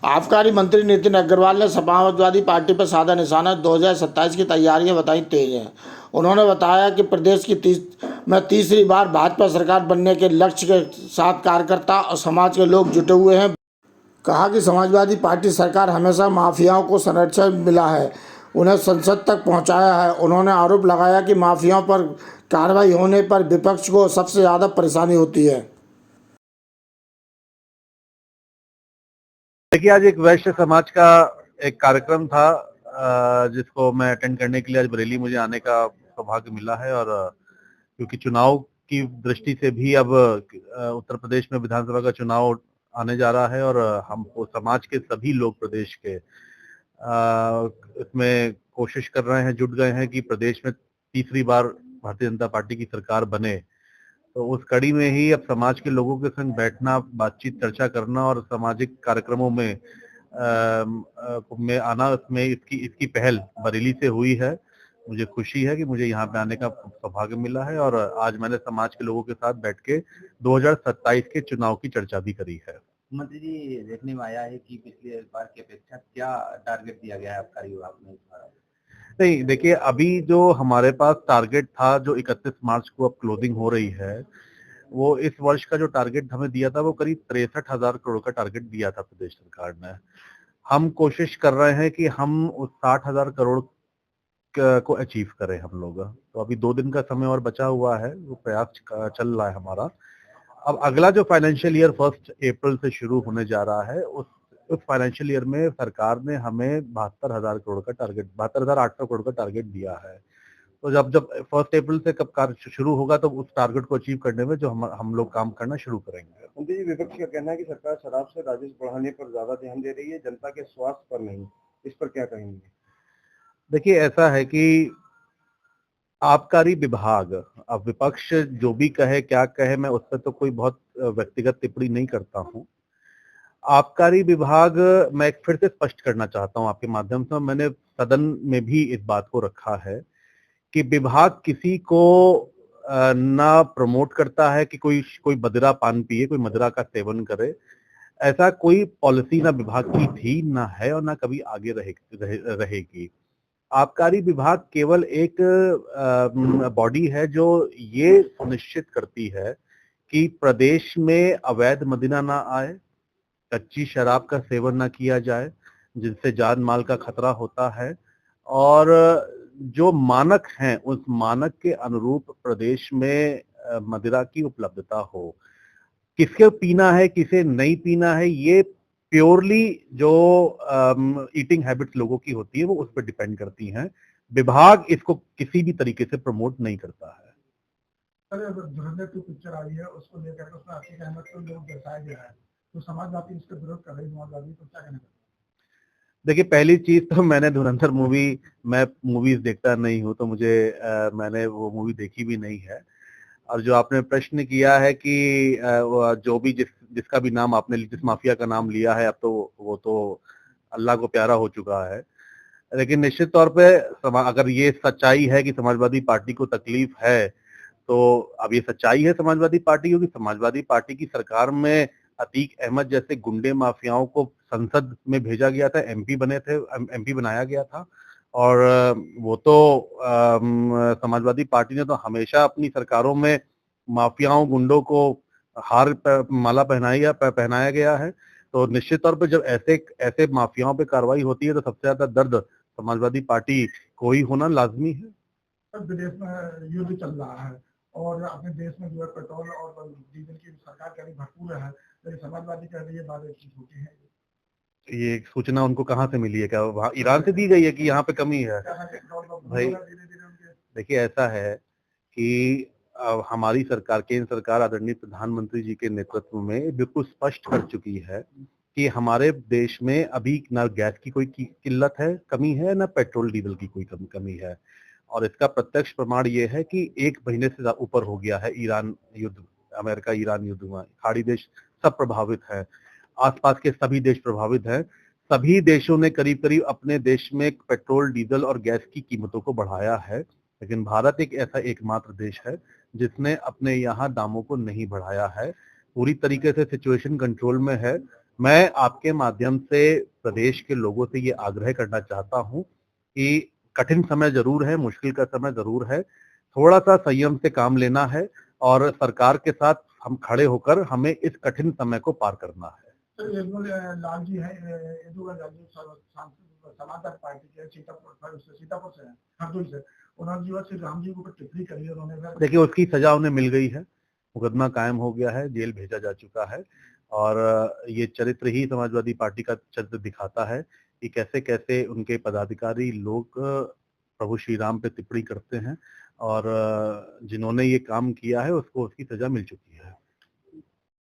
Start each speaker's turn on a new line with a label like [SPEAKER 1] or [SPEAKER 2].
[SPEAKER 1] आबकारी मंत्री नितिन अग्रवाल ने समाजवादी पार्टी पर साधा निशाना 2027 की तैयारियां बताई तेज हैं। उन्होंने बताया कि प्रदेश की तीसरी बार भाजपा सरकार बनने के लक्ष्य के साथ कार्यकर्ता और समाज के लोग जुटे हुए हैं। कहा कि समाजवादी पार्टी सरकार हमेशा माफियाओं को संरक्षण मिला है, उन्हें संसद तक पहुंचाया है। उन्होंने आरोप लगाया कि माफियाओं पर कार्रवाई होने पर विपक्ष को सबसे ज़्यादा परेशानी होती है।
[SPEAKER 2] देखिए, आज एक वैश्य समाज का एक कार्यक्रम था जिसको मैं अटेंड करने के लिए आज बरेली मुझे आने का सौभाग्य मिला है। और क्योंकि चुनाव की दृष्टि से भी अब उत्तर प्रदेश में विधानसभा का चुनाव आने जा रहा है और हम समाज के सभी लोग प्रदेश के इसमें कोशिश कर रहे हैं, जुट गए हैं कि प्रदेश में तीसरी बार भारतीय जनता पार्टी की सरकार बने। तो उस कड़ी में ही अब समाज के लोगों के संग बैठना, बातचीत, चर्चा करना और सामाजिक कार्यक्रमों में आना, इसमें इसकी पहल बरेली से हुई है। मुझे खुशी है कि मुझे यहाँ पे आने का सौभाग्य मिला है और आज मैंने समाज के लोगों के साथ बैठ के 2027 के चुनाव की चर्चा भी करी है।
[SPEAKER 3] मंत्री जी, देखने में आया है कि पिछली बार की अपेक्षा क्या टारगेट दिया गया है आबकारी विभाग में इस बार?
[SPEAKER 2] नहीं, देखिए, अभी जो हमारे पास टारगेट था, जो 31 मार्च को अब क्लोजिंग हो रही है, वो इस वर्ष का जो टारगेट हमें दिया था वो करीब 63,000 करोड़ का टारगेट दिया था प्रदेश सरकार ने। हम कोशिश कर रहे हैं कि हम उस 60,000 करोड़ को अचीव करें हम लोग। तो अभी 2 दिन का समय और बचा हुआ है, वो प्रयास चल रहा है हमारा। अब अगला जो फाइनेंशियल ईयर 1 अप्रैल से शुरू होने जा रहा है, उस फाइनेंशियल ईयर में सरकार ने हमें 72,000 करोड़ का टारगेट, 72,800 करोड़ का टारगेट दिया है। तो जब 1 अप्रैल से कब कार्य शुरू होगा तो उस टारगेट को अचीव करने में जो हम लोग काम करना शुरू करेंगे।
[SPEAKER 4] मंत्री जी, विपक्ष का कहना है कि सरकार शराब से राजस्व बढ़ाने पर ज्यादा ध्यान दे रही है, जनता के स्वास्थ्य पर नहीं। इस पर क्या कहेंगे?
[SPEAKER 2] देखिए, ऐसा है कि आबकारी विभाग, अब विपक्ष जो भी कहे, क्या कहे, मैं उस पर तो कोई बहुत व्यक्तिगत टिप्पणी नहीं करता हूँ। आबकारी विभाग, मैं फिर से स्पष्ट करना चाहता हूँ आपके माध्यम से, मैंने सदन में भी इस बात को रखा है कि विभाग किसी को ना प्रमोट करता है कि कोई मदिरा पान पिए, कोई मदिरा का सेवन करे। ऐसा कोई पॉलिसी ना विभाग की थी, ना है और ना कभी आगे रहेगी। आबकारी विभाग केवल एक बॉडी है जो ये सुनिश्चित करती है कि प्रदेश में अवैध मदिरा ना आए, कच्ची शराब का सेवन ना किया जाए जिससे जान माल का खतरा होता है, और जो मानक हैं उस मानक के अनुरूप प्रदेश में मदिरा की उपलब्धता हो। किसके पीना है, किसे नहीं पीना है, ये प्योरली जो ईटिंग हैबिट्स लोगों की होती है वो उस पर डिपेंड करती हैं। विभाग इसको किसी भी तरीके से प्रमोट नहीं करता है।
[SPEAKER 5] सर, धुरंधर 2 पिक्चर आई है, उसको लेकर उसमें आतिक अहमद को लोग दर्शाया गया है, तो समाजवादी इसका विरोध कर रही, समाजवादी तो क्या कहना?
[SPEAKER 2] देखिए, पहली चीज तो मैं मूवीज देखता नहीं हूँ, तो मैंने वो मूवी देखी भी नहीं है। और जो आपने प्रश्न किया है कि जो भी जिसका भी नाम आपने, जिस माफिया का नाम लिया है, अब तो वो तो अल्लाह को प्यारा हो चुका है। लेकिन निश्चित तौर पे अगर ये सच्चाई है कि समाजवादी पार्टी को तकलीफ है, तो अब ये सच्चाई है समाजवादी पार्टी, क्योंकि समाजवादी पार्टी की सरकार में अतीक अहमद जैसे गुंडे माफियाओं को संसद में भेजा गया था, एमपी बनाया गया था। और वो तो समाजवादी पार्टी ने तो हमेशा अपनी सरकारों में माफियाओं, गुंडों को माला पहनाया गया है। तो निश्चित तौर पे जब ऐसे माफियाओं पे कार्रवाई होती है तो सबसे ज्यादा दर्द समाजवादी पार्टी को ही होना लाजमी है।
[SPEAKER 5] विदेश में युद्ध चल रहा है और अपने देश में जो है पेट्रोल और डीजल की सरकार कह रही भरपूर है, लेकिन समाजवादी कह रही है बात झूठी है।
[SPEAKER 2] ये सूचना उनको कहाँ से मिली है? क्या वहाँ ईरान से दी गई है कि यहाँ पे कमी है? भाई देखिए, ऐसा है कि हमारी सरकार, केंद्र सरकार आदरणीय प्रधानमंत्री जी के नेतृत्व में बिल्कुल स्पष्ट कर चुकी है कि हमारे देश में अभी ना गैस की कोई किल्लत है, कमी है, ना पेट्रोल डीजल की कोई कमी है। और इसका प्रत्यक्ष प्रमाण ये है कि 1 महीने से ऊपर हो गया है ईरान युद्ध, अमेरिका ईरान युद्ध में। खाड़ी देश सब प्रभावित है, आसपास के सभी देश प्रभावित हैं। सभी देशों ने करीब करीब अपने देश में पेट्रोल, डीजल और गैस की कीमतों को बढ़ाया है, लेकिन भारत एक ऐसा एकमात्र देश है जिसने अपने यहाँ दामों को नहीं बढ़ाया है। पूरी तरीके से सिचुएशन कंट्रोल में है मैं आपके माध्यम से प्रदेश के लोगों से ये आग्रह करना चाहता हूं कि कठिन समय जरूर है, मुश्किल का समय जरूर है, थोड़ा सा संयम से काम लेना है और सरकार के साथ हम खड़े होकर हमें इस कठिन समय को पार करना है।
[SPEAKER 5] सर लाल जी है यदुवंशी लाल जी समाजवादी पार्टी के सीतापुर से है, हरदोई से। उन्होंने जो है श्री राम जी के ऊपर टिप्पणी करी है उन्होंने।
[SPEAKER 2] देखिए उसकी सजा उन्हें मिल गई है, मुकदमा कायम हो गया है, जेल भेजा जा चुका है और ये चरित्र ही समाजवादी पार्टी का चरित्र दिखाता है कि कैसे कैसे उनके पदाधिकारी लोग प्रभु श्री राम पे टिप्पणी करते हैं और जिन्होंने ये काम किया है उसको उसकी सजा मिल चुकी है।